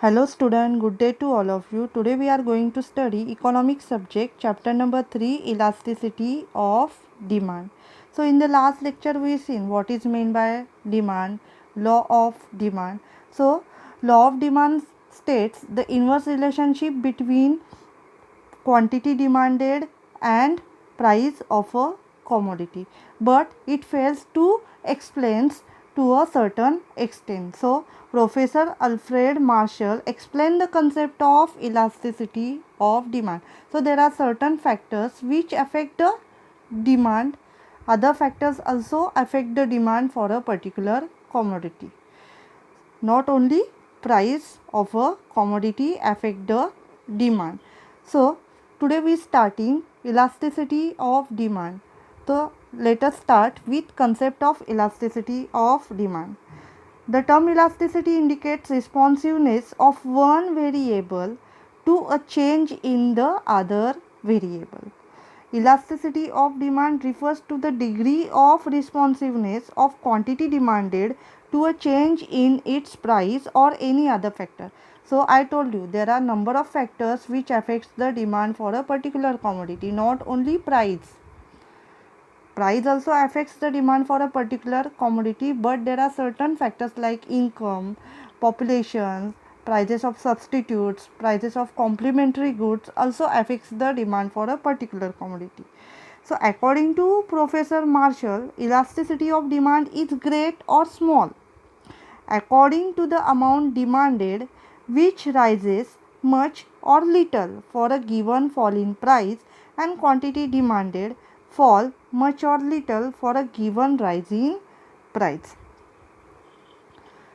Hello student, good day to all of you. Today we are going to study economic subject chapter number 3 elasticity of demand. So in the last lecture we seen what is meant by demand, law of demand. So law of demand states the inverse relationship between quantity demanded and price of a commodity, but it fails to explain to a certain extent. So Professor Alfred Marshall explained the concept of elasticity of demand. So there are certain factors which affect the demand. Other factors also affect the demand for a particular commodity. Not only price of a commodity affect the demand. So today we starting elasticity of demand. So let us start with concept of elasticity of demand. The term elasticity indicates responsiveness of one variable to a change in the other variable. Elasticity of demand refers to the degree of responsiveness of quantity demanded to a change in its price or any other factor. So I told you there are number of factors which affects the demand for a particular commodity, not only price. Price also affects the demand for a particular commodity, but there are certain factors like income, population, prices of substitutes, prices of complementary goods also affects the demand for a particular commodity. So according to Professor Marshall, elasticity of demand is great or small according to the amount demanded, which rises much or little for a given fall in price, and quantity demanded fall much or little for a given rise in price.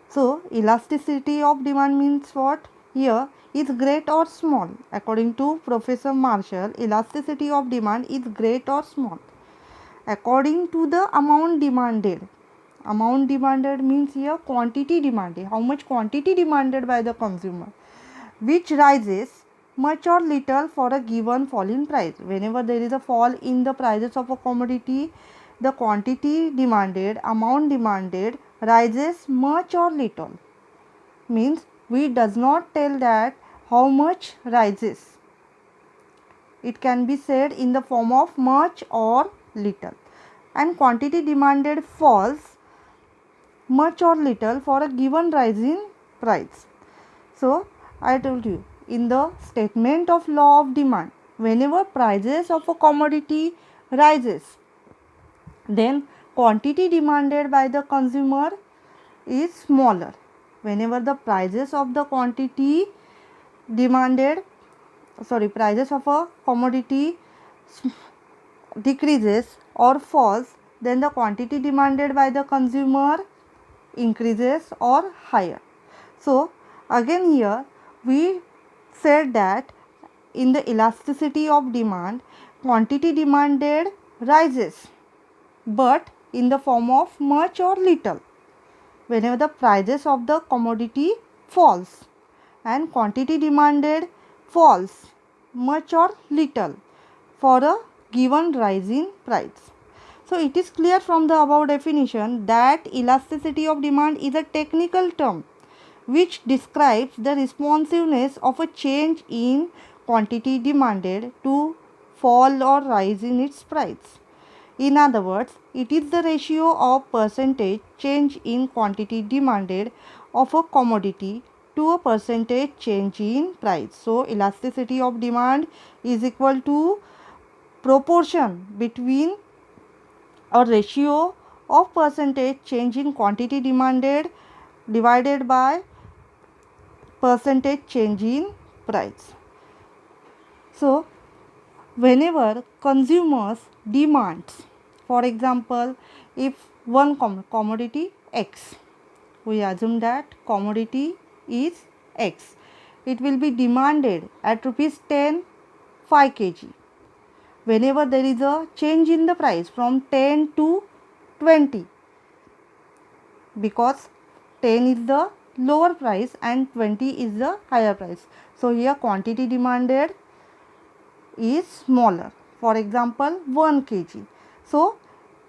So elasticity of demand means what? Here is great or small. According to Professor Marshall, elasticity of demand is great or small according to the amount demanded. Amount demanded means here quantity demanded, how much quantity demanded by the consumer, which rises much or little for a given fall in price. Whenever there is a fall in the prices of a commodity, the quantity demanded, amount demanded rises much or little. Means we does not tell that how much rises. It can be said in the form of much or little. And quantity demanded falls much or little for a given rise in price. So I told you in the statement of law of demand, whenever prices of a commodity rises, then quantity demanded by the consumer is smaller. Whenever the prices of the quantity demanded, prices of a commodity decreases or falls, then the quantity demanded by the consumer increases or higher. So again here we said that in the elasticity of demand, quantity demanded rises, but in the form of much or little whenever the prices of the commodity falls, and quantity demanded falls much or little for a given rise in price. So it is clear from the above definition that elasticity of demand is a technical term which describes the responsiveness of a change in quantity demanded to fall or rise in its price. In other words, it is the ratio of percentage change in quantity demanded of a commodity to a percentage change in price. So elasticity of demand is equal to proportion between a ratio of percentage change in quantity demanded divided by percentage change in price. So whenever consumers demands, for example, if one commodity X, we assume that commodity is X, it will be demanded at rupees 10 5 kg. Whenever there is a change in the price from 10 to 20, because 10 is the lower price and 20 is the higher price. So here quantity demanded is smaller, for example 1 kg. So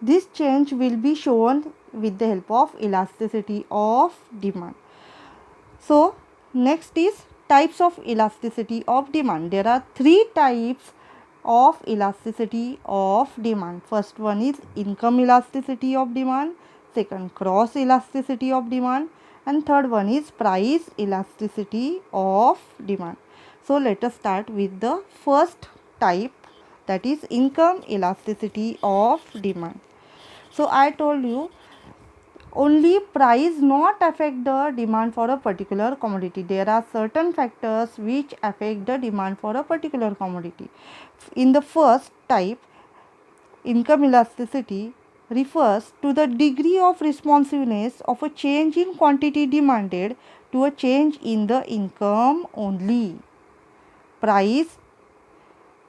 this change will be shown with the help of elasticity of demand. So Next is types of elasticity of demand. There are three types of elasticity of demand. First one is income elasticity of demand, second cross elasticity of demand, and third one is price elasticity of demand. So let us start with the first type, that is income elasticity of demand. So I told you only price not affect the demand for a particular commodity. There are certain factors which affect the demand for a particular commodity. In the first type, income elasticity refers to the degree of responsiveness of a change in quantity demanded to a change in the income only. Price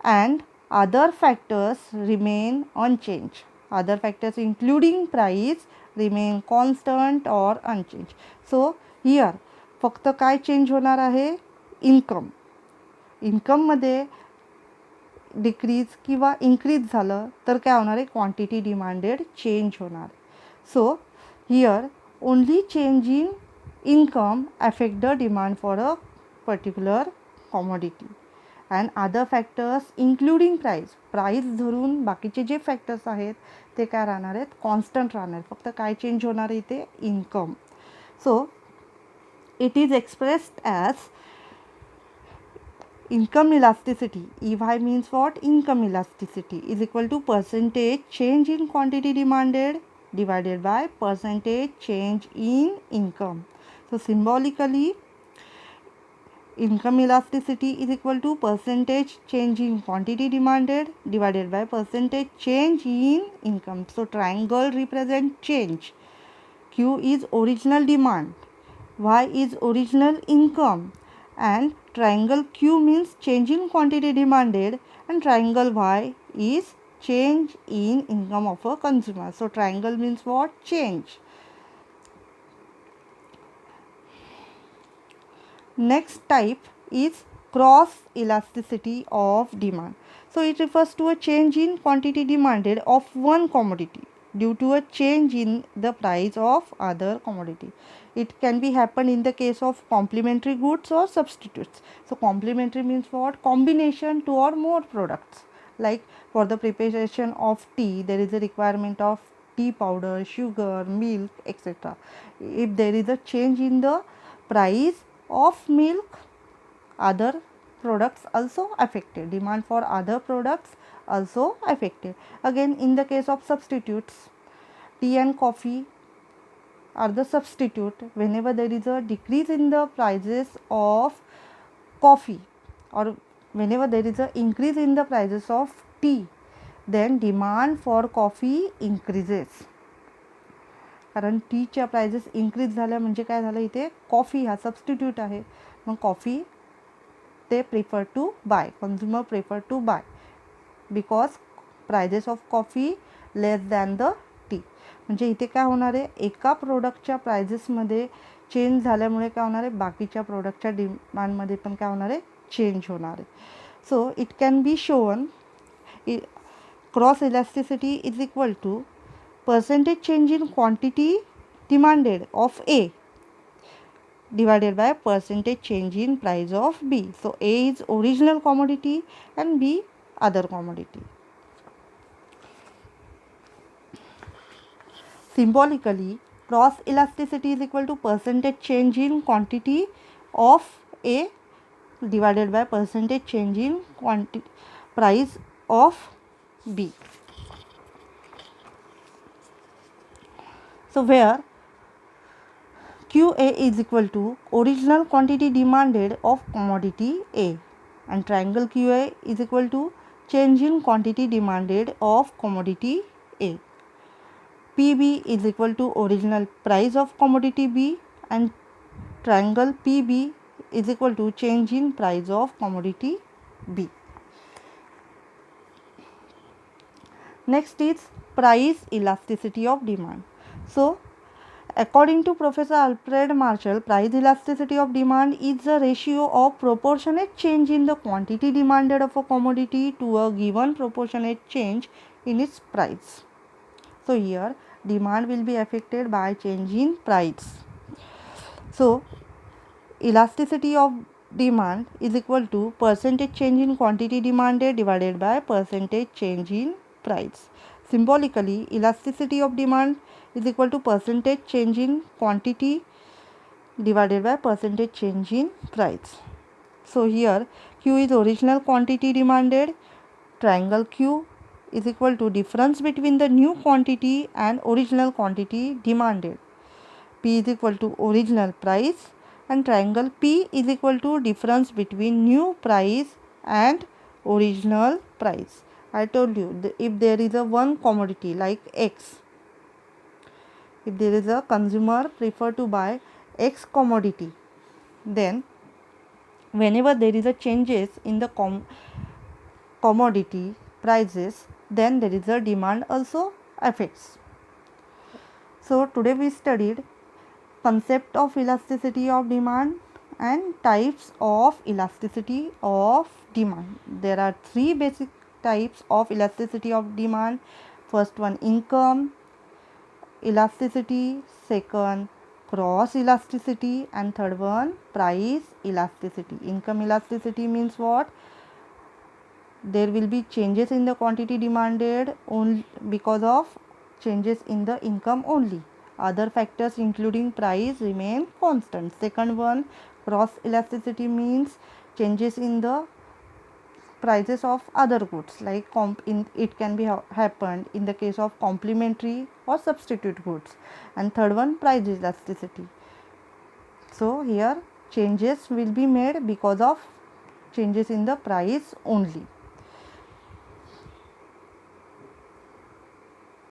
and other factors remain unchanged. Other factors including price remain constant or unchanged. So here फक्त काय change होणार आहे, income. इन्कममध्ये decrease किंवा increase झालं तर काय होणार आहे, क्वांटिटी डिमांडेड चेंज होणार. So here only change in income affect the demand for a particular commodity and other factors including price धरून बाकीचे जे फॅक्टर्स आहेत ते काय राहणार आहेत, कॉन्स्टंट राहणार. फक्त काय चेंज होणार आहे इथे, income. So it is expressed as income elasticity. EY means what? Income elasticity is equal to percentage change in quantity demanded divided by percentage change in income. So symbolically, income elasticity is equal to percentage change in quantity demanded divided by percentage change in income. So triangle represent change. Q is original demand, Y is original income, and triangle Q means change in quantity demanded, and triangle Y is change in income of a consumer. So triangle means what? Change. Next type is cross elasticity of demand. So it refers to a change in quantity demanded of one commodity due to a change in the price of other commodity. It can be happen in the case of complementary goods or substitutes. So complementary means what? Combination two or more products. Like for the preparation of tea, there is a requirement of tea powder, sugar, milk, etc. If there is a change in the price of milk, other products also affected. Demand for other products also affected. Again, in the case of substitutes, tea and coffee are the substitute. Whenever there is a decrease in the prices of coffee or whenever there is a increase in the prices of tea, then demand for coffee increases. कारण टीच्या prices increase झाल्या म्हणजे काय झालं, इथे coffee हा substitute आहे, मग कॉफी ते prefer to buy, consumer prefer to buy because prices of coffee less than the tea. म्हणजे इथे काय होणार आहे, एका प्रोडक्टच्या प्राइजेसमध्ये चेंज झाल्यामुळे काय होणार आहे, बाकीच्या प्रोडक्टच्या डिमांडमध्ये पण काय होणार आहे, चेंज होणार आहे. So it can be shown cross elasticity is equal to percentage change in quantity demanded of A divided by percentage change in price of B. So A is original commodity and B other commodity. Symbolically, cross elasticity is equal to percentage change in quantity of A divided by percentage change in price of B. So where QA is equal to original quantity demanded of commodity A and triangle QA is equal to change in quantity demanded of commodity A. PB is equal to original price of commodity B and triangle PB is equal to change in price of commodity B. Next is price elasticity of demand. So according to Professor Alfred Marshall, price elasticity of demand is the ratio of proportionate change in the quantity demanded of a commodity to a given proportionate change in its price. So here demand will be affected by change in price. So elasticity of demand is equal to percentage change in quantity demanded divided by percentage change in price. Symbolically, elasticity of demand is equal to percentage change in quantity divided by percentage change in price. So here Q is original quantity demanded, triangle Q is equal to difference between the new quantity and original quantity demanded. P is equal to original price, and triangle P is equal to difference between new price and original price. I told you if there is a one commodity like X, if there is a consumer prefer to buy X commodity, then whenever there is a changes in the commodity prices, then there is a demand also affects. So today we studied concept of elasticity of demand and types of elasticity of demand. There are three basic types of elasticity of demand. First one, income elasticity, second cross elasticity, and third one, price elasticity. Income elasticity means what? There will be changes in the quantity demanded only because of changes in the income only. Other factors including price remain constant. Second one, cross elasticity means changes in the prices of other goods, like it can be happened in the case of complementary or substitute goods. And third one, price elasticity. So here changes will be made because of changes in the price only.